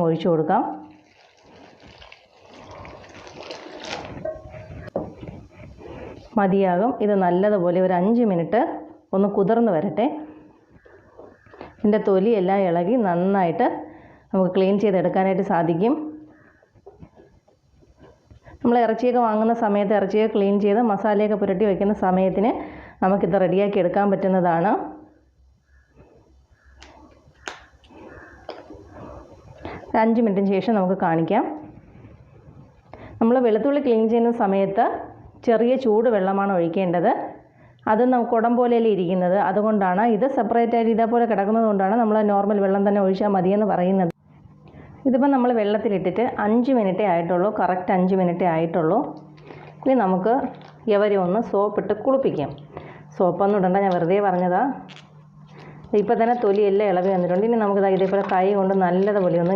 ഒഴിച്ചു കൊടുക്കാം. മതിയാകും. ഇത് നല്ലതുപോലെ ഒരു 5 മിനിറ്റ് ഒന്ന് കുതിർന്ന് വരട്ടെ. ഇതിൻ്റെ തൊലിയെല്ലാം ഇളകി നന്നായിട്ട് നമുക്ക് ക്ലീൻ ചെയ്തെടുക്കാനായിട്ട് സാധിക്കും. നമ്മൾ ഇറച്ചിയൊക്കെ വാങ്ങുന്ന സമയത്ത് ഇറച്ചിയൊക്കെ ക്ലീൻ ചെയ്ത് മസാലയൊക്കെ പുരട്ടി വയ്ക്കുന്ന സമയത്തിന് നമുക്കിത് റെഡിയാക്കി എടുക്കാൻ പറ്റുന്നതാണ്. ഒരു 5 മിനിറ്റിന് ശേഷം നമുക്ക് കാണിക്കാം. നമ്മൾ വെളുത്തുള്ളി ക്ലീൻ ചെയ്യുന്ന സമയത്ത് ചെറിയ ചൂട് വെള്ളമാണ് ഒഴിക്കേണ്ടത്. അത് നമുക്ക് കുടം പോലെയല്ലേ ഇരിക്കുന്നത്, അതുകൊണ്ടാണ്. ഇത് സെപ്പറേറ്റ് ആയിട്ട് ഇതേപോലെ കിടക്കുന്നത് കൊണ്ടാണ് നമ്മൾ നോർമൽ വെള്ളം തന്നെ ഒഴിച്ചാൽ മതിയെന്ന് പറയുന്നത്. ഇതിപ്പോൾ നമ്മൾ വെള്ളത്തിലിട്ടിട്ട് 5 മിനിറ്റേ ആയിട്ടുള്ളൂ, കറക്റ്റ് 5 മിനിറ്റേ ആയിട്ടുള്ളൂ. ഇനി നമുക്ക് ഇവരെ ഒന്ന് സോപ്പിട്ട് കുളിപ്പിക്കാം. സോപ്പൊന്നും ഇടണ്ട, ഞാൻ വെറുതെ പറഞ്ഞതാണ്. ഇപ്പോൾ തന്നെ തൊലിയെല്ലാം ഇളകി വന്നിട്ടുണ്ട്. ഇനി നമുക്കിത് ഇതേപോലെ കൈ കൊണ്ട് നല്ലതുപോലെ ഒന്ന്